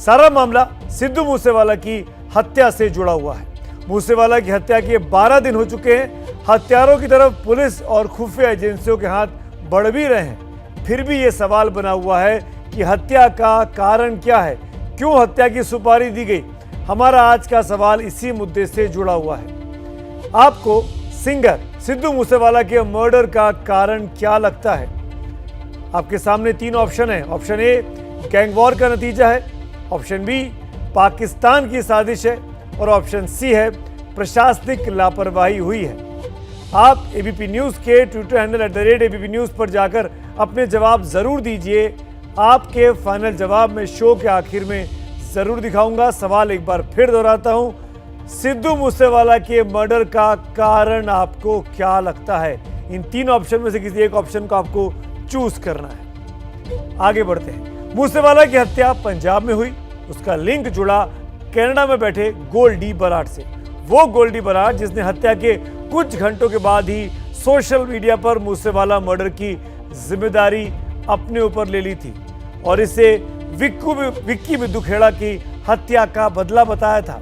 सारा मामला सिद्धू मूसेवाला की हत्या से जुड़ा हुआ है। मूसेवाला की हत्या के 12 दिन हो चुके हैं। हत्यारों की तरफ पुलिस और खुफिया एजेंसियों के हाथ बढ़ भी रहे हैं। फिर भी ये सवाल बना हुआ है कि हत्या का कारण क्या है, क्यों हत्या की सुपारी दी गई। हमारा आज का सवाल इसी मुद्दे से जुड़ा हुआ है। आपको सिंगर सिद्धू मूसेवाला के मर्डर का कारण क्या लगता है? आपके सामने 3 ऑप्शन है। ऑप्शन ए गैंग वॉर का नतीजा है, ऑप्शन बी पाकिस्तान की साजिश है और ऑप्शन सी है प्रशासनिक लापरवाही हुई है। आप एबीपी न्यूज के ट्विटर हैंडल @ABP न्यूज पर जाकर अपने जवाब जरूर दीजिए। आपके फाइनल जवाब में शो के आखिर में जरूर दिखाऊंगा। सवाल एक बार फिर दोहराता हूं, सिद्धू मूसेवाला के मर्डर का कारण आपको क्या लगता है? इन 3 ऑप्शन में से किसी एक ऑप्शन को आपको चूज करना है। आगे बढ़ते हैं। मूसेवाला की हत्या पंजाब में हुई, उसका लिंक जुड़ा कनाडा में बैठे गोल्डी बराड़ से। वो गोल्डी बराड़ जिसने हत्या के कुछ घंटों के बाद ही सोशल मीडिया पर मूसेवाला मर्डर की जिम्मेदारी अपने ऊपर ले ली थी और इसे विक्की बिद्दूखेड़ा की हत्या का बदला बताया था।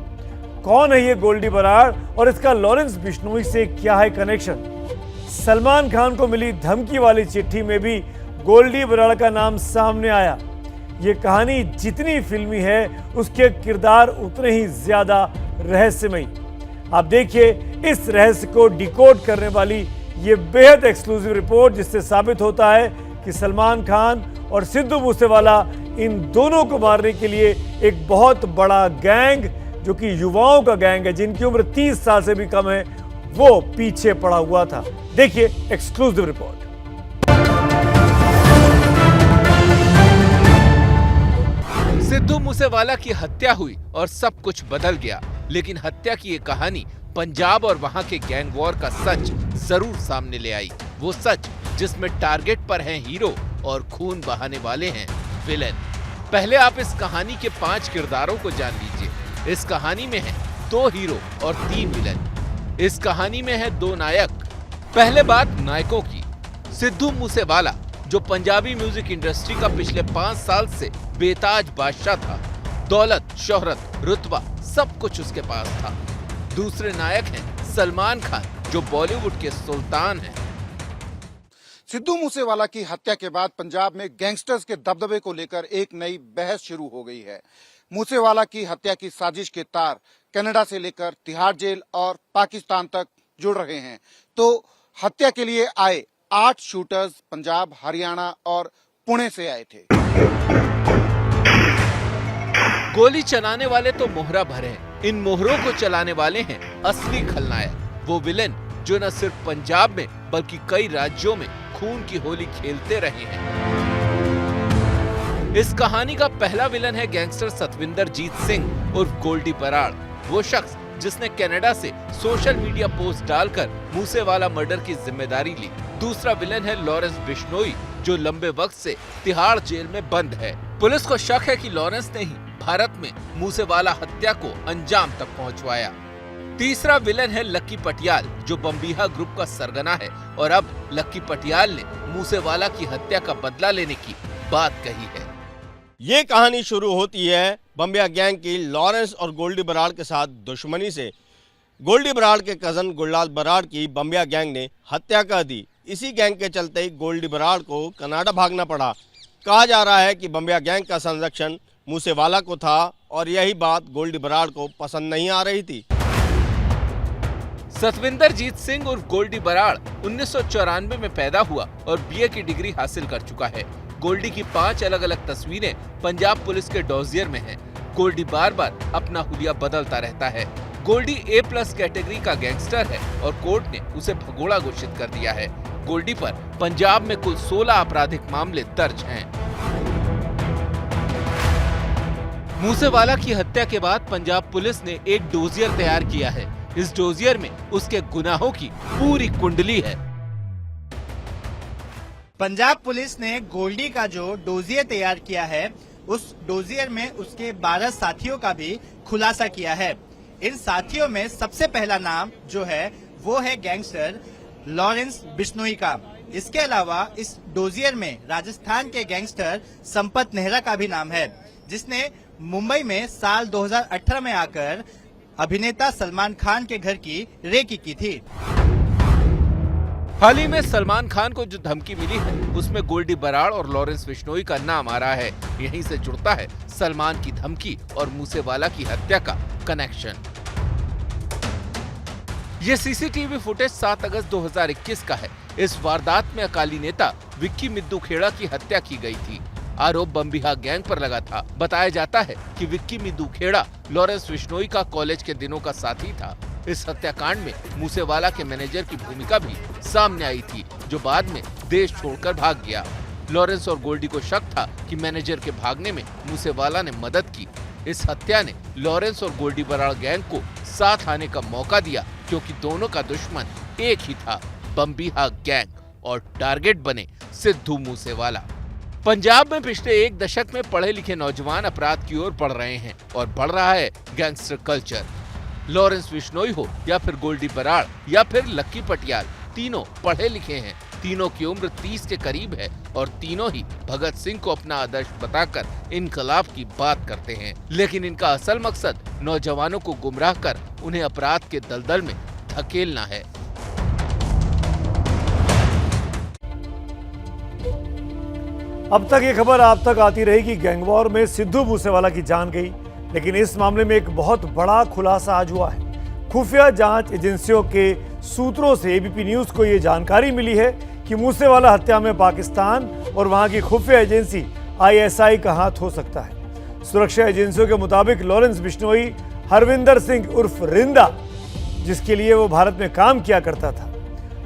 कौन है ये गोल्डी बराड़ और इसका लॉरेंस बिश्नोई से क्या है कनेक्शन? सलमान खान को मिली धमकी वाली चिट्ठी में भी गोल्डी बराड़ का नाम सामने आया। ये कहानी जितनी फिल्मी है उसके किरदार उतने ही ज्यादा रहस्यमयी। आप देखिए इस रहस्य को डिकोड करने वाली ये बेहद एक्सक्लूसिव रिपोर्ट, जिससे साबित होता है कि सलमान खान और सिद्धू मूसेवाला इन दोनों को मारने के लिए एक बहुत बड़ा गैंग, जो कि युवाओं का गैंग है जिनकी उम्र 30 साल से भी कम है, वो पीछे पड़ा हुआ था। देखिए एक्सक्लूसिव रिपोर्ट। सिद्धू मूसेवाला की हत्या हुई और सब कुछ बदल गया, लेकिन हत्या की ये कहानी पंजाब और वहां के गैंग वॉर का सच जरूर सामने ले आई। वो सच जिसमें टारगेट पर हैं हीरो और खून बहाने वाले हैं विलेन। पहले आप इस कहानी के 5 किरदारों को जान लीजिए। इस कहानी में है 2 हीरो और 3 विलेन। इस कहानी में है 2 नायक। पहले बात नायकों की। सिद्धू मूसेवाला जो पंजाबी म्यूजिक इंडस्ट्री का पिछले 5 साल से बेताज बादशाह था। दौलत, शोहरत, रुतबा सब कुछ उसके पास था। दूसरे नायक हैं सलमान खान जो बॉलीवुड के सुल्तान हैं। सिद्धू मूसेवाला की हत्या के बाद पंजाब में गैंगस्टर्स के दबदबे को लेकर एक नई बहस शुरू हो गई है। मूसेवाला की हत्या की साजिश के तार कनाडा से लेकर तिहाड़ जेल और पाकिस्तान तक जुड़ रहे हैं। तो हत्या के लिए आए 8 शूटर्स पंजाब, हरियाणा और पुणे से आए थे। गोली चलाने वाले तो मोहरा भरे हैं, इन मोहरों को चलाने वाले हैं असली खलनायक, वो विलेन जो न सिर्फ पंजाब में बल्कि कई राज्यों में खून की होली खेलते रहे हैं। इस कहानी का पहला विलन है गैंगस्टर सतविंदर जीत सिंह उर्फ गोल्डी बराड़, वो शख्स जिसने कनाडा से सोशल मीडिया पोस्ट डालकर मूसेवाला मर्डर की जिम्मेदारी ली। दूसरा विलन है लॉरेंस बिश्नोई जो लंबे वक्त से तिहाड़ जेल में बंद है। पुलिस को शक है कि लॉरेंस ने ही भारत में मूसेवाला हत्या को अंजाम तक पहुंचवाया। तीसरा विलन है लक्की पटियाल जो बम्बीहा ग्रुप का सरगना है और अब लक्की पटियाल ने मूसेवाला की हत्या का बदला लेने की बात कही है। ये कहानी शुरू होती है बम्बिया गैंग की लॉरेंस और गोल्डी बराड़ के साथ दुश्मनी से। गोल्डी बराड़ के कजन गुललाल बराड़ की बम्बिया गैंग ने हत्या कर दी। इसी गैंग के चलते ही गोल्डी बराड़ को कनाडा भागना पड़ा। कहा जा रहा है कि बम्बिया गैंग का संरक्षण मूसेवाला को था और यही बात गोल्डी बराड़ को पसंद नहीं आ रही थी। सतविंदर जीत सिंह उर्फ गोल्डी बराड़ 1994 में पैदा हुआ और बीए की डिग्री हासिल कर चुका है। गोल्डी की 5 अलग अलग तस्वीरें पंजाब पुलिस के डॉजियर में हैं। गोल्डी बार बार अपना हुलिया बदलता रहता है। गोल्डी A+ कैटेगरी का गैंगस्टर है और कोर्ट ने उसे भगोड़ा घोषित कर दिया है। गोल्डी पर पंजाब में कुल 16 आपराधिक मामले दर्ज हैं। मूसेवाला की हत्या के बाद पंजाब पुलिस ने एक डोजियर तैयार किया है। इस डोजियर में उसके गुनाहों की पूरी कुंडली है। पंजाब पुलिस ने गोल्डी का जो डोजियर तैयार किया है, उस डोजियर में उसके 12 साथियों का भी खुलासा किया है। इन साथियों में सबसे पहला नाम जो है वो है गैंगस्टर लॉरेंस बिश्नोई का। इसके अलावा इस डोजियर में राजस्थान के गैंगस्टर संपत नेहरा का भी नाम है, जिसने मुंबई में साल 2018 में आकर अभिनेता सलमान खान के घर की रेकी की थी। हाल ही में सलमान खान को जो धमकी मिली है उसमें गोल्डी बराड़ और लॉरेंस बिश्नोई का नाम आ रहा है। यहीं से जुड़ता है सलमान की धमकी और मूसेवाला की हत्या का कनेक्शन। ये सीसीटीवी फुटेज 7 अगस्त 2021 का है। इस वारदात में अकाली नेता विक्की मिद्दू खेड़ा की हत्या की गई थी। आरोप बम्बिहा गैंग पर लगा था। बताया जाता है कि विक्की मिद्दू खेड़ा लॉरेंस बिश्नोई का कॉलेज के दिनों का साथी था। इस हत्याकांड में मूसेवाला के मैनेजर की भूमिका भी सामने आई थी, जो बाद में देश छोड़कर भाग गया। लॉरेंस और गोल्डी को शक था कि मैनेजर के भागने में मूसेवाला ने मदद की। इस हत्या ने लॉरेंस और गोल्डी बराड़ गैंग को साथ आने का मौका दिया, क्योंकि दोनों का दुश्मन एक ही था, बम्बिहा गैंग, और टारगेट बने सिद्धू मूसेवाला। पंजाब में पिछले एक दशक में पढ़े लिखे नौजवान अपराध की ओर बढ़ रहे हैं और बढ़ रहा है गैंगस्टर कल्चर। लॉरेंस बिश्नोई हो या फिर गोल्डी बराड़ या फिर लक्की पटियाल, तीनों पढ़े लिखे हैं। तीनों की उम्र 30 के करीब है और तीनों ही भगत सिंह को अपना आदर्श बताकर इनकलाब की बात करते हैं। लेकिन इनका असल मकसद नौजवानों को गुमराह कर उन्हें अपराध के दलदल में धकेलना है। अब तक ये खबर आप तक आती रही कि गैंगवॉर में सिद्धू मूसेवाला की जान गई, लेकिन इस मामले में एक बहुत बड़ा खुलासा आज हुआ है। खुफिया जांच एजेंसियों के सूत्रों से एबीपी न्यूज को ये जानकारी मिली है कि मूसेवाला हत्या में पाकिस्तान और वहां की खुफिया एजेंसी आईएसआई का हाथ हो सकता है। सुरक्षा एजेंसियों के मुताबिक लॉरेंस बिश्नोई हरविंदर सिंह उर्फ रिंदा, जिसके लिए वो भारत में काम किया करता था।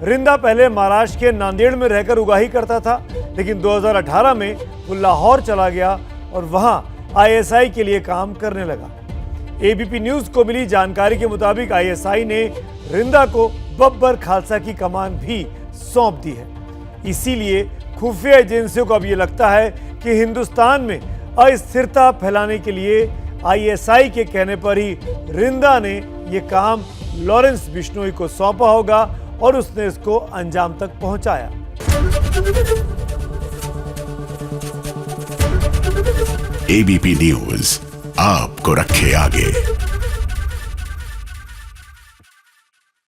रिंदा पहले महाराष्ट्र के नांदेड़ में रहकर उगाही करता था, लेकिन 2018 में वो लाहौर चला गया और वहां आईएसआई के लिए काम करने लगा। एबीपी न्यूज को मिली जानकारी के मुताबिक आईएसआई ने रिंदा को बब्बर खालसा की कमान भी सौंप दी है। इसीलिए खुफिया एजेंसियों को अब ये लगता है कि हिंदुस्तान में अस्थिरता फैलाने के लिए आईएसआई के कहने पर ही रिंदा ने ये काम लॉरेंस बिश्नोई को सौंपा होगा और उसने इसको अंजाम तक पहुंचाया। एबीपी न्यूज आपको रखे आगे।